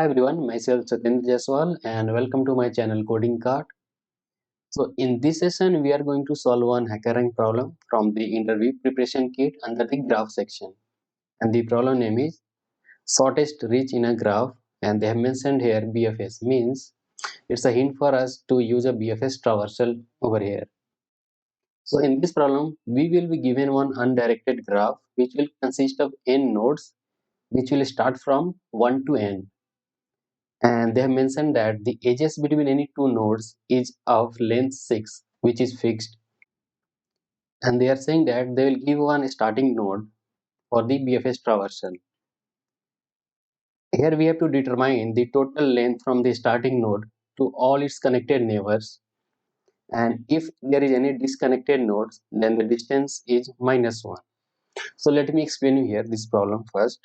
Hi everyone, myself Satendra Jaiswal and welcome to my channel Coding Card. So in this session we are going to solve one HackerRank problem from the interview preparation kit under the graph section. And the problem name is shortest reach in a graph, and they have mentioned here BFS, means it's a hint for us to use a BFS traversal over here. So in this problem we will be given one undirected graph which will consist of n nodes which will start from 1 to n. And they have mentioned that the edges between any two nodes is of length 6, which is fixed, and they are saying that they will give one starting node for the BFS traversal. Here we have to determine the total length from the starting node to all its connected neighbors, and if there is any disconnected nodes then the distance is -1. So let me explain you here this problem first.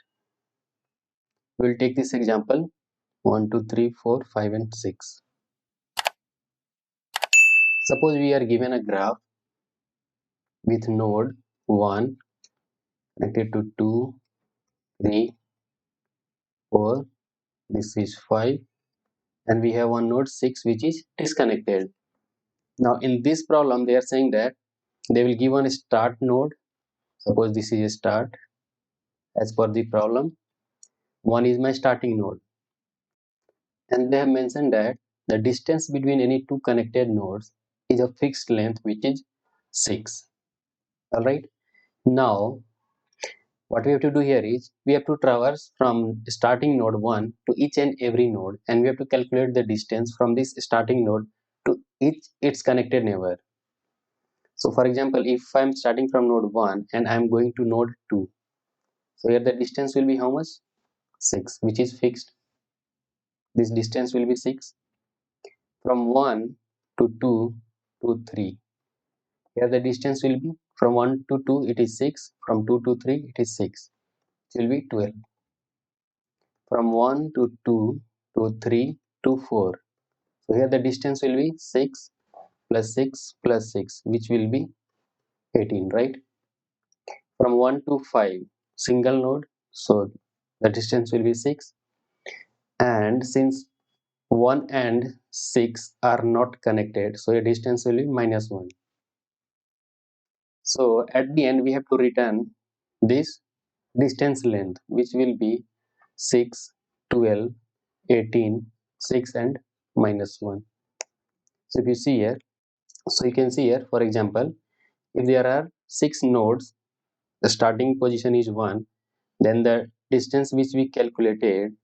We will take this example 1 2 3 4 5 and 6. Suppose we are given a graph with node 1 connected to 2, 3, 4, this is 5, and we have one node 6 which is disconnected. Now in this problem they are saying that they will give one start node. Suppose this is a start. As per the problem, 1 is my starting node, and they have mentioned that the distance between any two connected nodes is a fixed length which is 6. Alright, now what we have to do here is we have to traverse from starting node 1 to each and every node, and we have to calculate the distance from this starting node to each its connected neighbor. So for example, if I am starting from node 1 and I am going to node 2, so here the distance will be how much? 6, which is fixed. This distance will be 6. From 1 to 2 to 3, here the distance will be from 1 to 2 it is 6, from 2 to 3 it is 6, it will be 12. From 1 to 2 to 3 to 4, so here the distance will be 6 plus 6 plus 6, which will be 18, right? From 1 to 5, single node, so the distance will be 6, and since 1 and 6 are not connected, so the distance will be -1. So at the end we have to return this distance length, which will be 6, 12, 18, 6 and -1. So if you see here, so you can see here, for example, if there are 6 nodes, the starting position is 1, then the distance which we calculated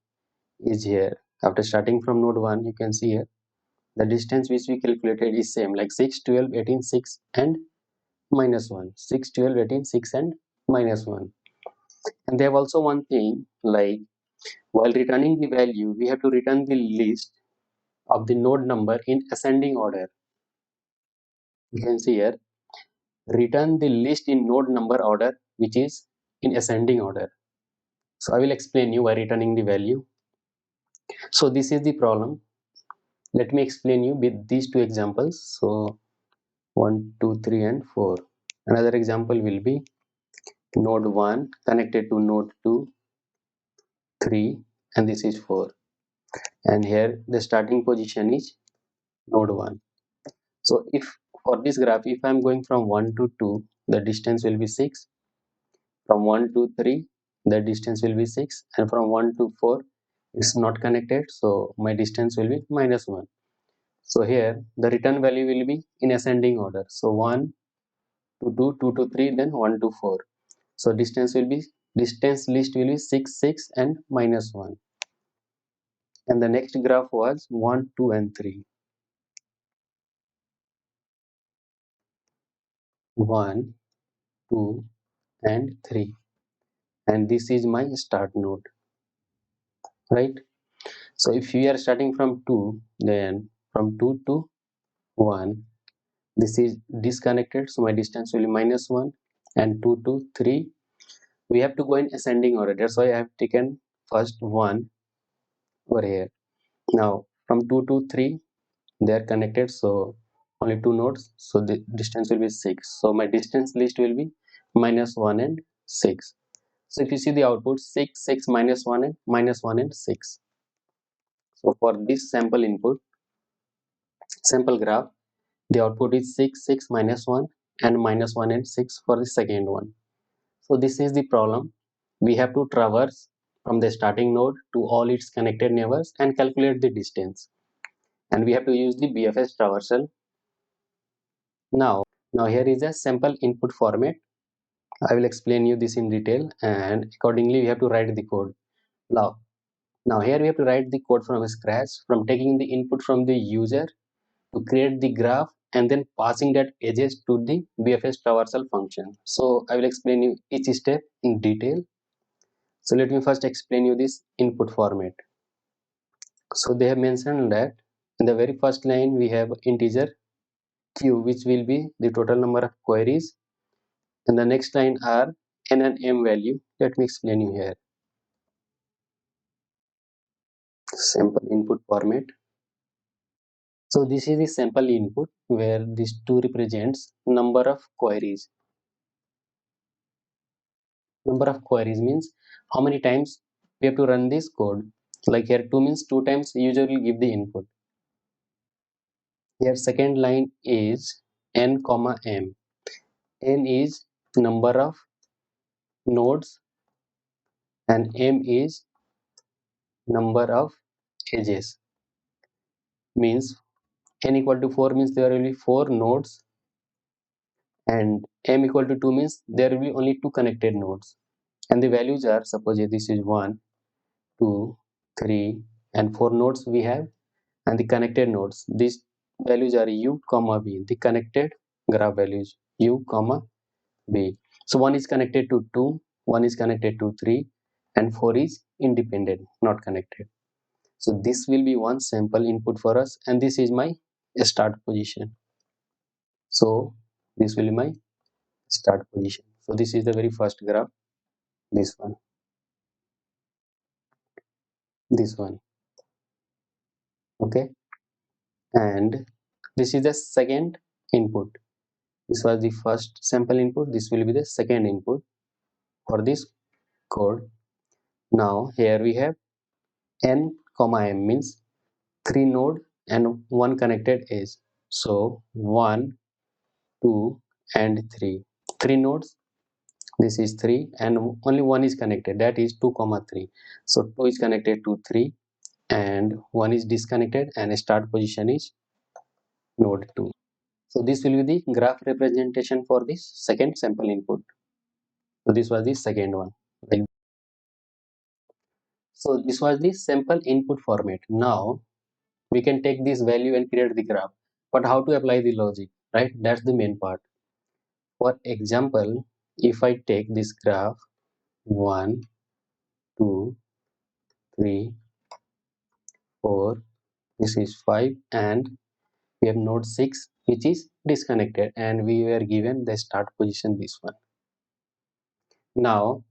is here. After starting from node 1, you can see here the distance which we calculated is same, like 6, 12, 18, 6 and -1. 6, 12, 18, 6 and -1. And they have also one thing, like while returning the value, we have to return the list of the node number in ascending order. You can see here, return the list in node number order, which is in ascending order. So I will explain you by returning the value. So this is the problem. Let me explain you with these two examples. So 1, 2, 3 and 4. Another example will be node 1 connected to node 2, 3, and this is 4. And here the starting position is node 1. So if for this graph, if I am going from 1 to 2, the distance will be 6. From 1 to 3, the distance will be 6, and from 1 to 4 is not connected, so my distance will be -1. So here the return value will be in ascending order. So 1 to 2, 2 to 3, then 1 to 4. So distance list will be 6, 6 and -1. And the next graph was 1, 2 and 3. 1, 2 and 3. And this is my start node, right? So if we are starting from 2, then from 2 to 1, this is disconnected, so my distance will be -1, and 2 to 3, we have to go in ascending order. That's why I have taken first 1 over here. Now from 2 to 3, they are connected, so only 2 nodes, so the distance will be 6. So my distance list will be -1 and 6. So if you see the output, 6, 6, -1 and -1 and 6. So for this sample graph, the output is 6, 6, minus 1, and minus 1 and 6 for the second one. So this is the problem. We have to traverse from the starting node to all its connected neighbors and calculate the distance. And we have to use the BFS traversal. Now here is a sample input format. I will explain you this in detail, and accordingly we have to write the code. Now here we have to write the code from scratch, from taking the input from the user to create the graph and then passing that edges to the BFS traversal function. So I will explain you each step in detail. So let me first explain you this input format. So they have mentioned that in the very first line we have integer q, which will be the total number of queries, and the next line are n and m value. Let me explain you here. Sample input format. So this is the sample input where this 2 represents number of queries. Number of queries means how many times we have to run this code. Like here 2 means 2 times usually give the input. Here second line is n comma m. N is number of nodes and m is number of edges. Means n equal to 4 means there will be 4 nodes, and m equal to 2 means there will be only 2 connected nodes. And the values are, suppose this is 1, 2, 3, and 4 nodes we have, and the connected nodes. These values are u comma v, the connected graph values u comma v. So one is connected to 2, one is connected to 3, and 4 is independent, not connected. So this will be one sample input for us, and this is my start position. So this will be my start position. So this is the very first graph, this one, this one, okay. And this is the second input. This was the first sample input, this will be the second input for this code. Now here we have n comma m, means 3 node and 1 connected edge. So 1, 2, and 3. 3 nodes, this is 3, and only one is connected, that is 2 comma 3. So 2 is connected to 3 and 1 is disconnected, and start position is node 2. So this will be the graph representation for this second sample input. So this was the second one. So this was the sample input format. Now we can take this value and create the graph. But how to apply the logic, right? That's the main part. For example, if I take this graph 1, 2, 3, 4, this is 5, and we have node 6 which is disconnected, and we were given the start position, this one. Now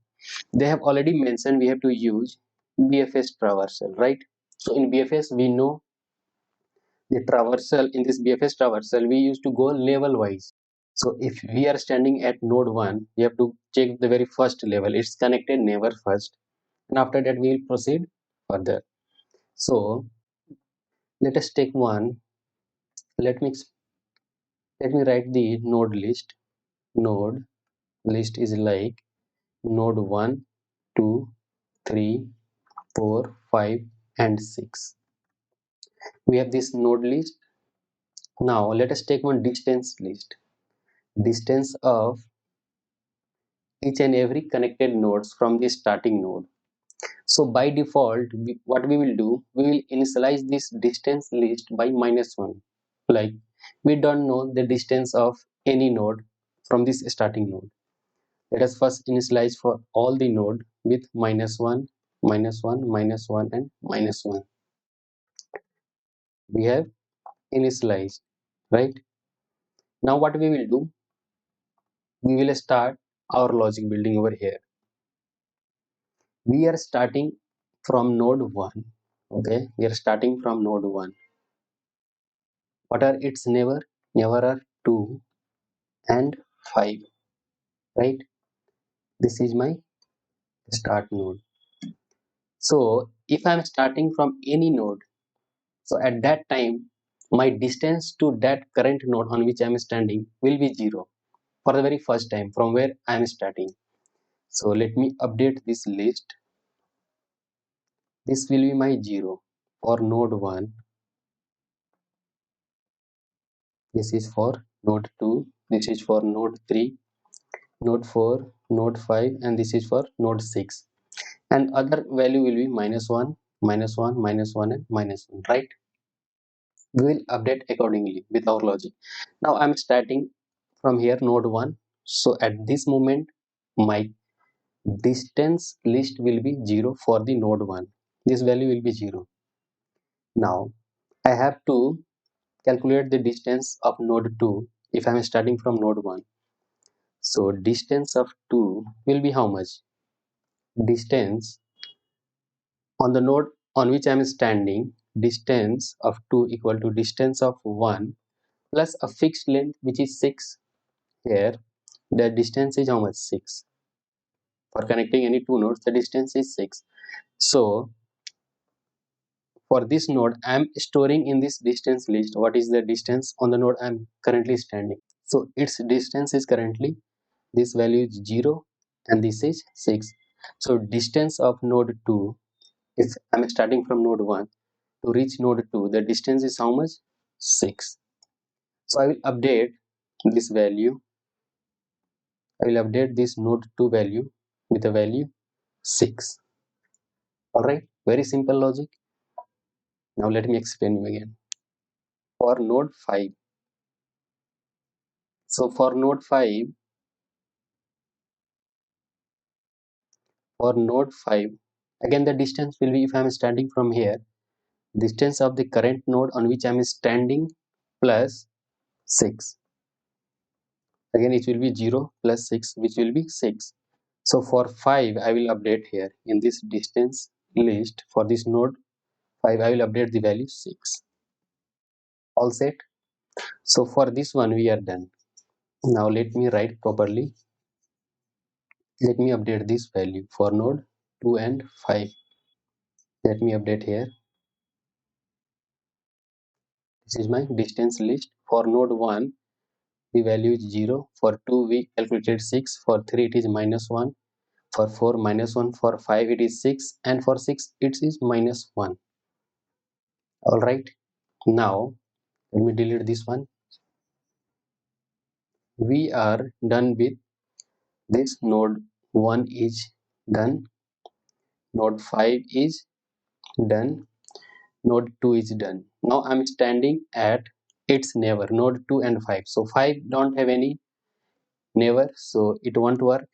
they have already mentioned we have to use BFS traversal, right? So in BFS we know the traversal. In this BFS traversal we used to go level wise. So if we are standing at node 1, we have to check the very first level, its connected neighbor first, and after that we will proceed further. So let us take one. Let me write the node list. Node list is like node 1, 2, 3, 4, 5, and 6. We have this node list. Now let us take one distance list. Distance of each and every connected nodes from the starting node. So by default, what we will do, we will initialize this distance list by -1. Like we don't know the distance of any node from this starting node. Let us first initialize for all the node with -1, -1, -1, and -1. We have initialized, right? Now what we will do, we will start our logic building over here. We are starting from node 1. Okay, we are starting from node 1. What are its neighbor? Neighbor are 2 and 5, right? This is my start node. So if I am starting from any node, So at that time, my distance to that current node on which I am standing will be 0 for the very first time from where I am starting. So let me update this list. This will be my 0 for node 1. This is for node 2. This is for node 3, node 4, node 5, and this is for node 6. And other value will be -1, -1, -1, and -1, right? We will update accordingly with our logic. Now I'm starting from here node 1. So at this moment, my distance list will be 0 for the node 1. This value will be 0. Now I have to calculate the distance of node 2 if I'm starting from node 1. So distance of 2 will be how much? Distance on the node on which I am standing, distance of 2 equal to distance of 1 plus a fixed length which is 6. Here the distance is how much? 6. For connecting any two nodes, the distance is 6. So for this node, I am storing in this distance list what is the distance on the node I am currently standing. So its distance is currently, this value is 0 and this is 6. So distance of node 2, if I am starting from node 1 to reach node 2, the distance is how much? 6. So I will update this value. I will update this node 2 value with the value 6. Alright, very simple logic. Now let me explain you again. For node 5, so for node 5, again the distance will be, if I am starting from here, distance of the current node on which I am standing plus 6. Again it will be 0 plus 6, which will be 6. So for 5, I will update here in this distance list for this node 5, I will update the value 6. All set. So for this one we are done. Now let me write properly. Let me update this value for node 2 and 5. Let me update here. This is my distance list. For node 1, the value is 0. For 2, we calculated 6. For 3, it is -1. For 4, -1. For 5, it is 6. And for 6, it is -1. Alright. Now, let me delete this one. We are done with this. Node 1 is done. Node 5 is done. Node 2 is done. Now I'm standing at its neighbor, node 2 and 5. So 5 don't have any neighbor, so it won't work.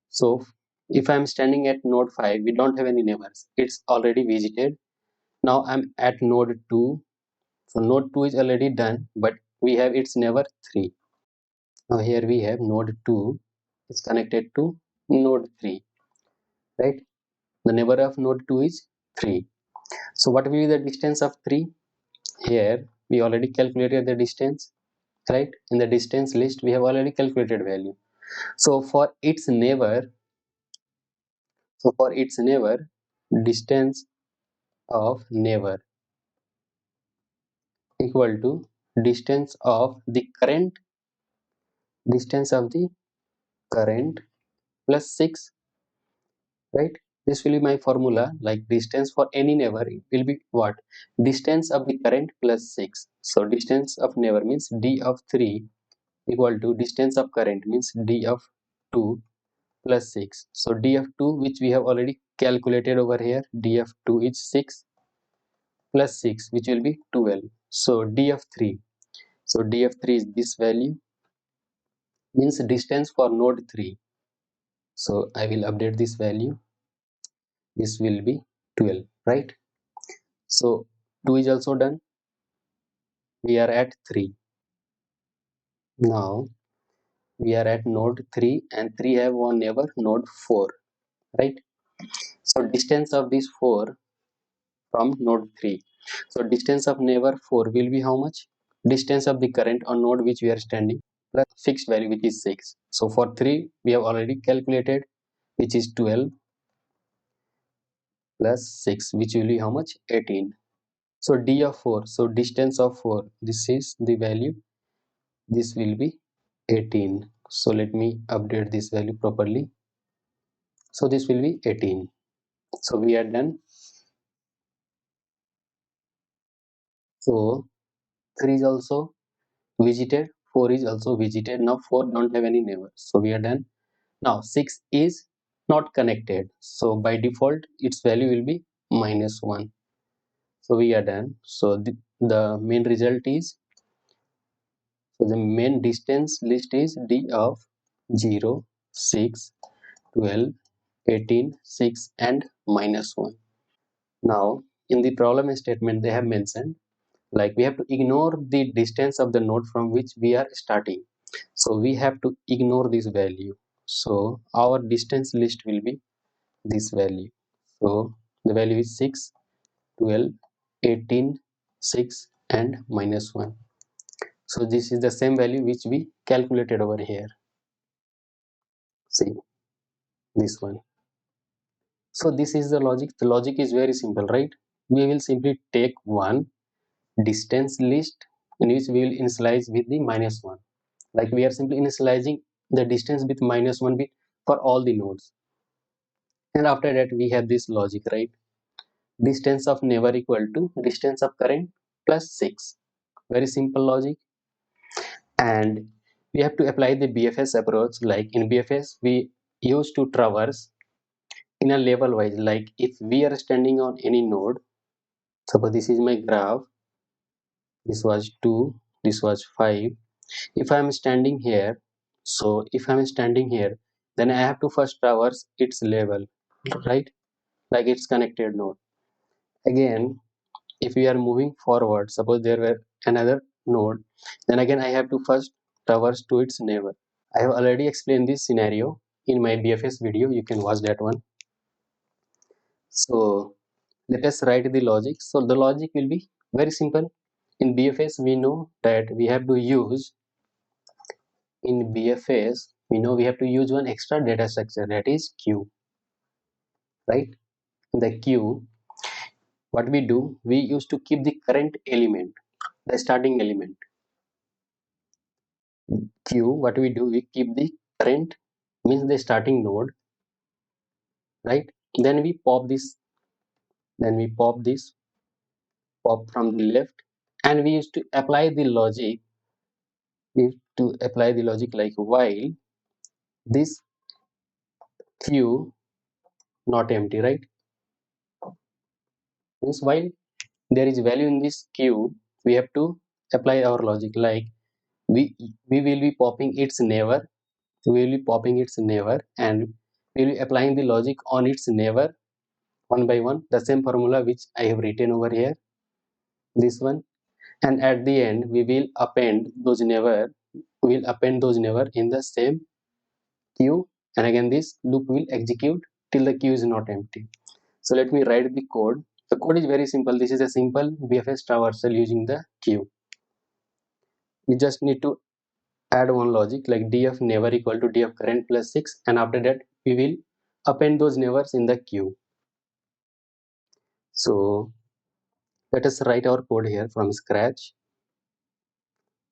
So if I'm standing at node 5, we don't have any neighbors. It's already visited. Now I'm at node 2. So node 2 is already done, but we have its neighbor 3. Now here we have node 2 is connected to node 3, right? The neighbor of node 2 is 3. So what will be the distance of 3? Here we already calculated the distance, right? In the distance list we have already calculated value. So for its neighbor, distance of neighbor equal to distance of the current, plus 6, right? This will be my formula. Like distance for any neighbor, it will be what? Distance of the current plus 6. So distance of neighbor means d of 3 equal to distance of current means d of 2 plus 6. So d of 2, which we have already calculated over here, d of 2 is 6 plus 6, which will be 12. So d of 3, is this value, means distance for node 3. So I will update this value. This will be 12, right? So 2 is also done. We are at 3. Now we are at node 3 and 3 have one neighbor, node 4, right? So distance of this 4 from node 3. So distance of neighbor 4 will be how much? Distance of the current on node which we are standing plus fixed value which is 6. So for 3 we have already calculated, which is 12. plus 6, which will be how much? 18. So d of 4, so distance of 4, this is the value, this will be 18. So let me update this value properly. So this will be 18. So we are done. So 3 is also visited, 4 is also visited. Now 4 don't have any neighbor, so we are done. Now 6 is not connected, so by default its value will be -1. So we are done. So the main result is, so the main distance list is d of 0, 6, 12, 18, 6 and -1. Now in the problem statement they have mentioned, like we have to ignore the distance of the node from which we are starting. So we have to ignore this value. So our distance list will be this value. So the value is 6, 12, 18, 6 and -1. So this is the same value which we calculated over here. See this one. So this is the logic. The logic is very simple, right? We will simply take one distance list in which we will initialize with the -1. Like we are simply initializing the distance with -1 bit for all the nodes. And after that we have this logic, right? Distance of neighbor equal to distance of current plus 6. Very simple logic. And we have to apply the BFS approach. Like in BFS we used to traverse in a level wise. Like if we are standing on any node, suppose this is my graph, this was 2, this was 5. If I am standing here, so if I am standing here, then I have to first traverse its level, right? Like its connected node. Again, if we are moving forward, suppose there were another node, then again I have to first traverse to its neighbor. I have already explained this scenario in my BFS video, you can watch that one. So let us write the logic. So the logic will be very simple. In BFS we know that we have to use, in BFS we know we have to use one extra data structure, that is queue, right? In the queue, what we do, we used to keep the current element, the starting element. Queue, what we do, we keep the current, means the starting node, right? Then we pop this, then we pop from the left, and we used to apply the logic, we used to apply the logic like while this queue not empty, right? Means while there is value in this queue, we have to apply our logic, like we we will be popping its neighbor, we will be popping its neighbor, and we will be applying the logic on its neighbor one by one, the same formula which I have written over here, this one. And at the end we will append those neighbor, we will append those neighbor in the same queue, and again this loop will execute till the queue is not empty. So let me write the code. The code is very simple. This is a simple BFS traversal using the queue. We just need to add one logic like d of neighbor equal to d of current plus 6, and after that we will append those neighbors in the queue. So let us write our code here from scratch.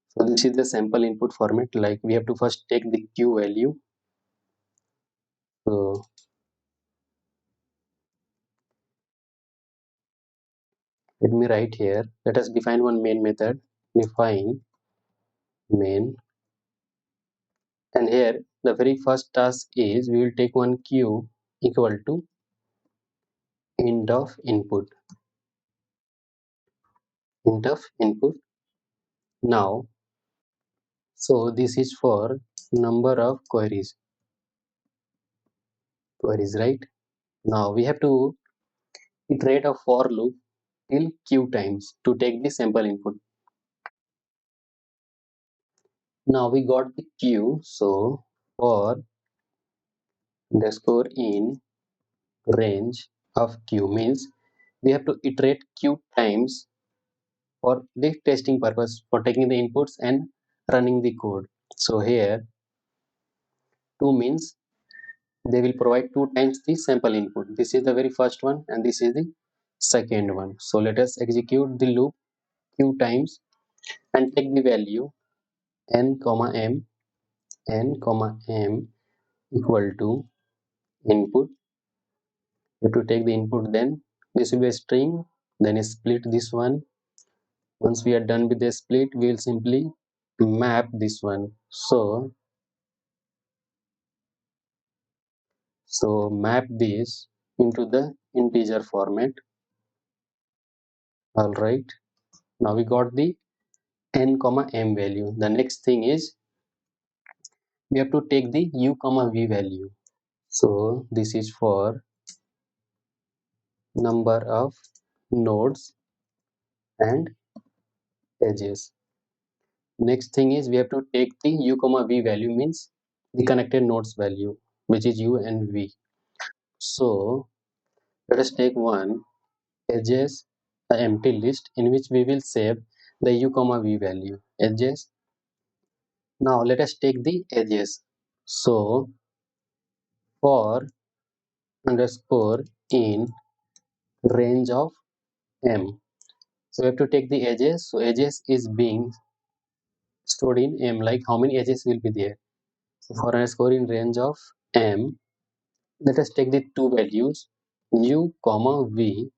So this is the sample input format, like we have to first take the queue value. So let me write here, let us define one main method, define main, and here the very first task is we will take one queue equal to int of input, int of input. Now so this is for number of queries, right? Now we have to iterate a for loop till q times to take the sample input. Now we got the q, so for underscore in range of q means we have to iterate q times for the testing purpose, for taking the inputs and running the code. So here 2 means they will provide two times the sample input. This is the very first one and this is the second one. So let us execute the loop few times and take the value n comma m, n comma m equal to input. You have to take the input, then this will be a string, then split this one. Once we are done with the split, we will simply map this one. So map this into the integer format. All right, now we got the n comma m value. The next thing is we have to take the u comma v value. So this is for number of nodes and edges. Next thing is we have to take the u comma v value, means the connected nodes value, which is u and v. So let us take one edges, the empty list in which we will save the u comma v value, edges. Now let us take the edges. So for underscore in range of m. So we have to take the edges. So edges is being stored in m, like how many edges will be there. So for underscore in range of m, let us take the two values u comma v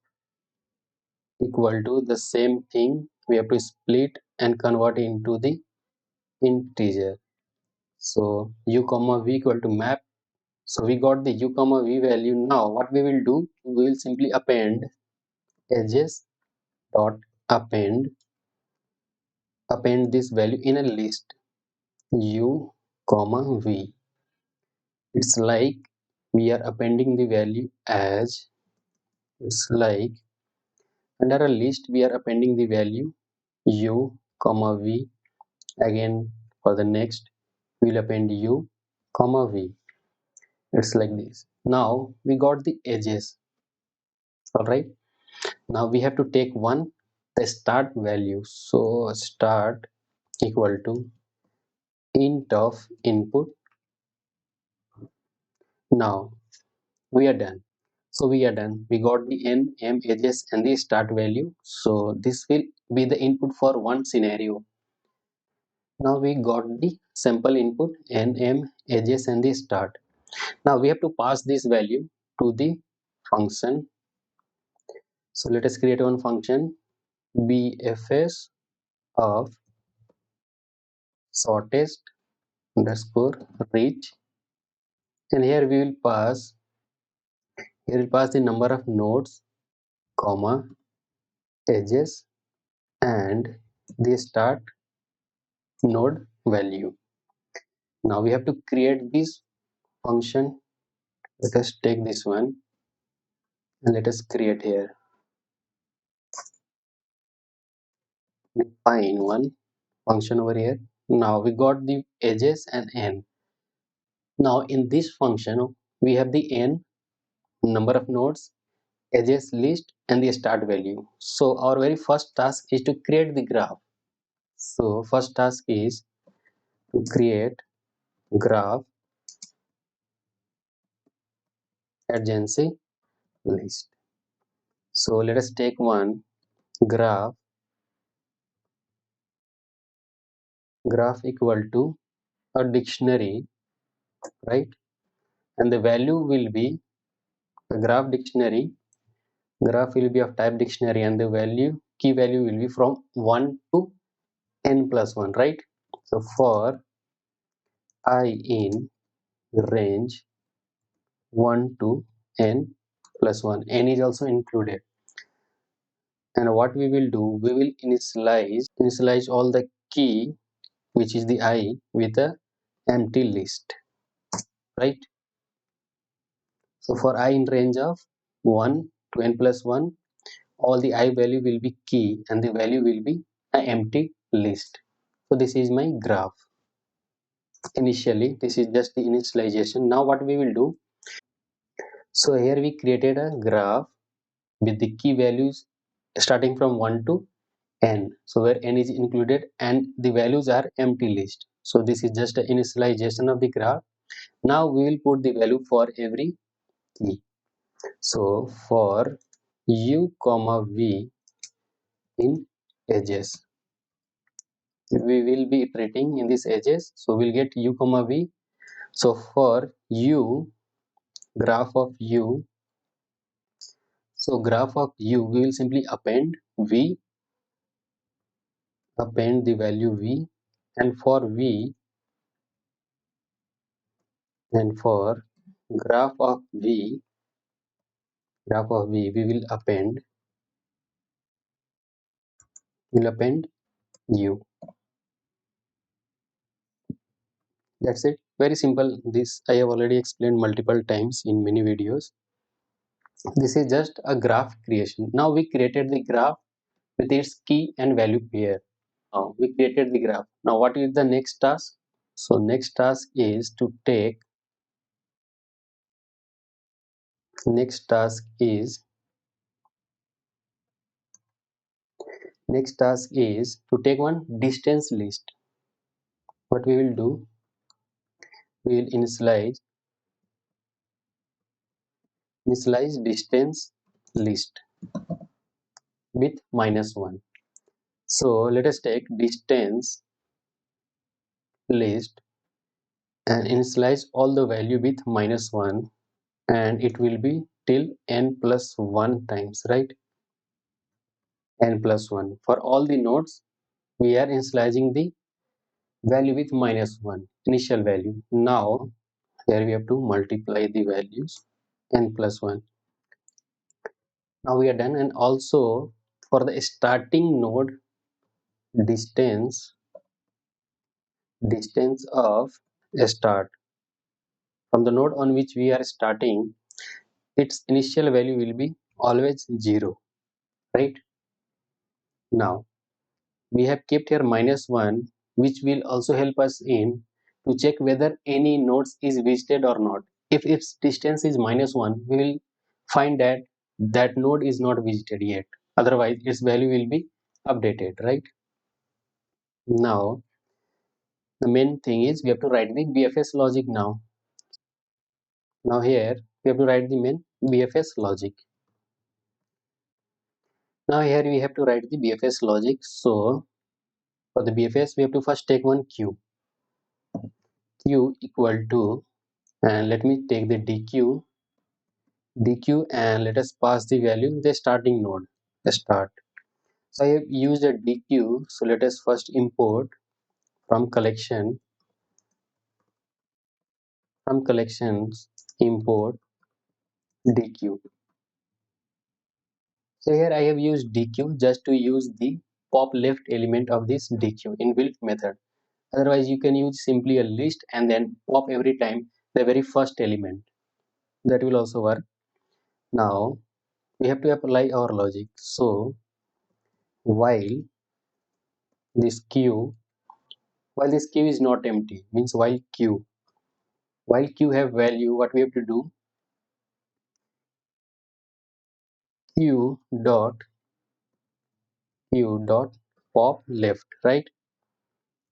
equal to the same thing. We have to split and convert into the integer. So u comma v equal to map. So we got the u comma v value. Now what we will do, we will simply append edges dot append this value in a list u comma v. It's like we are appending the value as, it's like under a list we are appending the value u comma v. Again for the next we will append u comma v. It's like this. Now we got the edges. All right, now we have to take one, the start value. So start equal to int of input. Now we are done. So we are done. We got the n, m, edges and the start value. So this will be the input for one scenario. Now we got the sample input n, m, edges and the start. Now we have to pass this value to the function. So let us create one function BFS of shortest underscore reach, and here we will pass, the number of nodes comma edges and the start node value. Now we have to create this function. Let us take this one and let us create here, define one function over here. Now we got the edges and n. Now in this function we have the n, number of nodes, edges list and the start value. So our very first task is to create the graph. So first task is to create graph adjacency list. So let us take one graph equal to a dictionary, right? And the value will be the graph dictionary. Graph will be of type dictionary and the value, key value will be from 1 to n plus 1, right? So for I in range 1 to n plus 1, n is also included. And what we will do, we will initialize all the key, which is the I, with a empty list, right? So for I in range of 1 to n plus 1, all the I value will be key and the value will be an empty list. So this is my graph. Initially this is just the initialization. Now what we will do, so here we created a graph with the key values starting from 1 to n, so where n is included and the values are empty list. So this is just an initialization of the graph. Now we will put the value for every key. So for u comma v in edges, we will be iterating in these edges, so we'll get u comma v. So for u, graph of u, so graph of u, we will simply append v, append the value v, and for v, and for graph of v, we will append u. That's it. Very simple. This I have already explained multiple times in many videos. This is just a graph creation. Now we created the graph with its key and value pair. Now we created the graph. Now what is the next task? So next task is to take, next task is to take one distance list. What we will do, we will initialize distance list with -1. So let us take distance list and initialize all the value with -1, and it will be till n plus 1 times, right? N plus 1. For all the nodes, we are initializing the value with -1, initial value. Now here we have to multiply the values n plus 1. Now we are done. And also for the starting node, distance of start, from the node on which we are starting, its initial value will be always 0, right? Now we have kept here -1, which will also help us in to check whether any nodes is visited or not. If its distance is -1, we will find that that node is not visited yet. Otherwise its value will be updated, right? Now the main thing is we have to write the BFS logic now. Now here we have to write the main BFS logic. Now here we have to write the BFS logic. So for the BFS we have to first take one q equal to, and let me take the dq, and let us pass the value the starting node, the start. So I have used a dq, so let us first import from collections, import dq. So here I have used dq just to use the pop left element of this dq inbuilt method. Otherwise you can use simply a list and then pop every time the very first element. That will also work. Now we have to apply our logic. So while this q, is not empty, means while q have value, what we have to do, q dot pop left, right?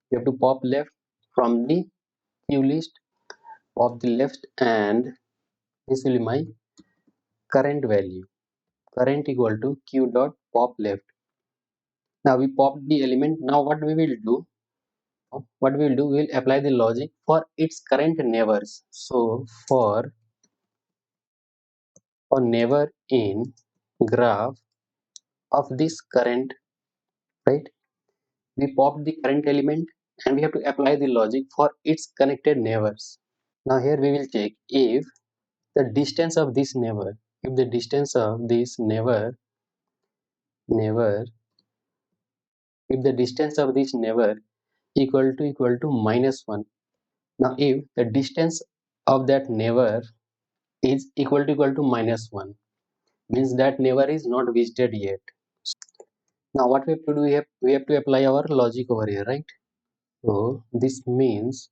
You have to pop left from the q list, pop the left, and this will be my current value, current equal to q dot pop left. Now we pop the element. Now what we will do, we will apply the logic for its current neighbors. So for neighbor in graph of this current, right, we pop the current element and we have to apply the logic for its connected neighbors. Now here we will check if the distance of this neighbor, if the distance of this neighbor if the distance of this neighbor equal to -1. Now if the distance of that neighbor is equal to -1, means that neighbor is not visited yet. Now what we have to do, we have to apply our logic over here, right? So this means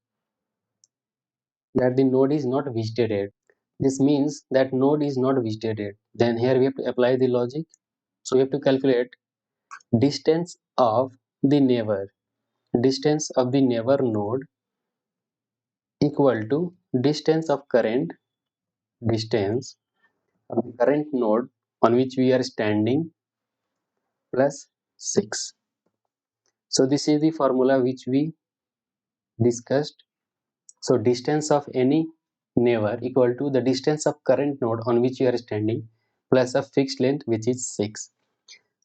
that the node is not visited yet. This means that node is not visited yet. Then here we have to apply the logic. So we have to calculate distance of the neighbor, node equal to distance of current distance of the current node on which we are standing plus 6. So this is the formula which we discussed. So distance of any neighbor equal to the distance of current node on which you are standing plus a fixed length which is 6.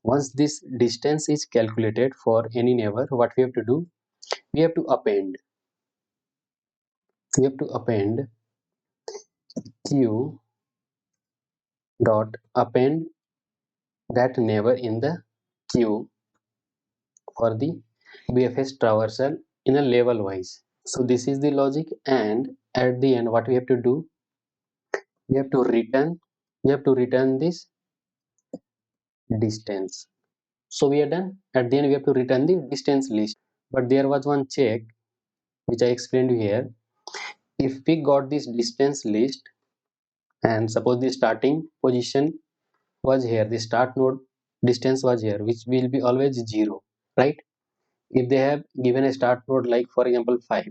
Once this distance is calculated for any neighbor, what we have to do? We have to append. We have to append q dot append that neighbor in the queue for the BFS traversal in a level wise. So this is the logic, and at the end what we have to do? We have to return this distance. So we are done. At the end we have to return the distance list. But there was one check which I explained here. If we got this distance list and suppose the starting position was here, the start node distance was here, which will be always 0, right? If they have given a start node like for example 5,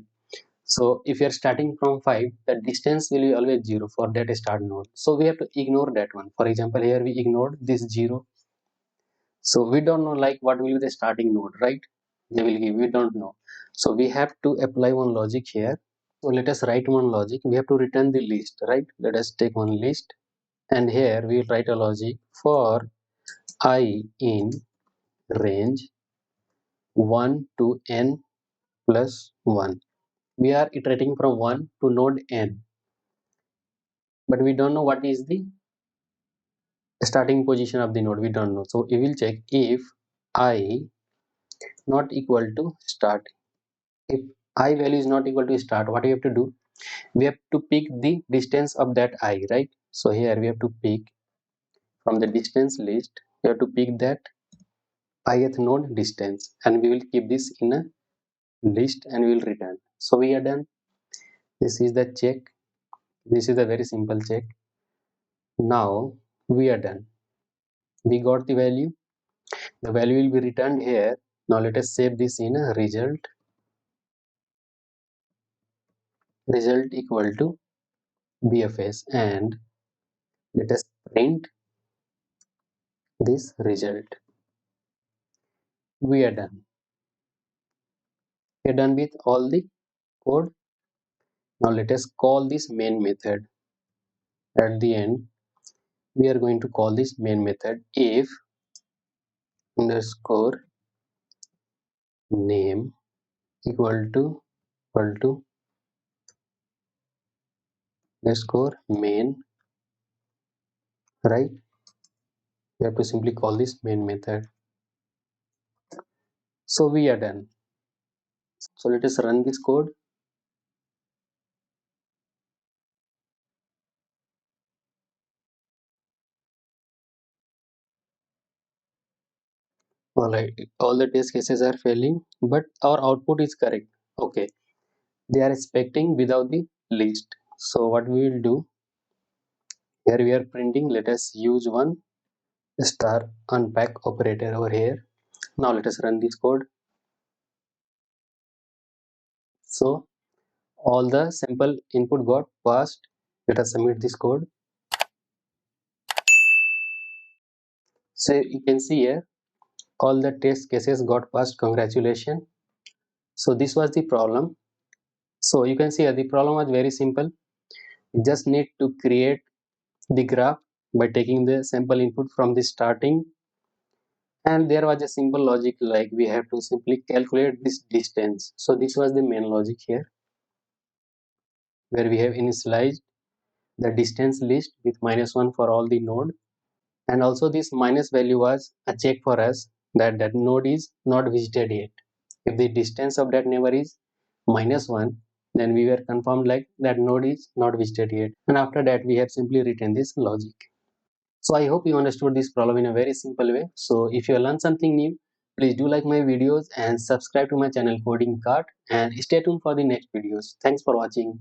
so if you are starting from 5, the distance will be always 0 for that start node. So we have to ignore that one. For example, here we ignored this 0. So we don't know like what will be the starting node, right? They will give, we don't know. So we have to apply one logic here. So let us write one logic. We have to return the list, right? Let us take one list, and here we will write a logic for I in range 1 to n plus 1. We are iterating from 1 to node n, but we don't know what is the starting position of the node. We don't know. So we will check if I not equal to start. If I value is not equal to start, what we have to do? We have to pick the distance of that I, right? So here we have to pick from the distance list. We have to pick that ith node distance, and we will keep this in a list and we will return. So we are done. This is the check. This is a very simple check. Now we are done. We got the value. The value will be returned here. Now let us save this in a result. Result equal to BFS, and let us print this result. We are done. We are done with all the code. Now let us call this main method. At the end, we are going to call this main method if underscore name equal to underscore main, right? We have to simply call this main method. So we are done. So let us run this code. Alright, all the test cases are failing, but our output is correct. Okay, they are expecting without the list. So what we will do, here we are printing, let us use one star unpack operator over here. Now let us run this code. So all the sample input got passed. Let us submit this code. So you can see here all the test cases got passed. Congratulations. So this was the problem. So you can see here the problem was very simple. You just need to create the graph by taking the sample input from the starting, and there was a simple logic like we have to simply calculate this distance. So this was the main logic here, where we have initialized the distance list with -1 for all the node, and also this minus value was a check for us that that node is not visited yet. If the distance of that neighbor is -1, then we were confirmed like that node is not visited yet, and after that we have simply written this logic. So I hope you understood this problem in a very simple way. So if you learned something new, please do like my videos and subscribe to my channel Coding Cart, and stay tuned for the next videos. Thanks for watching.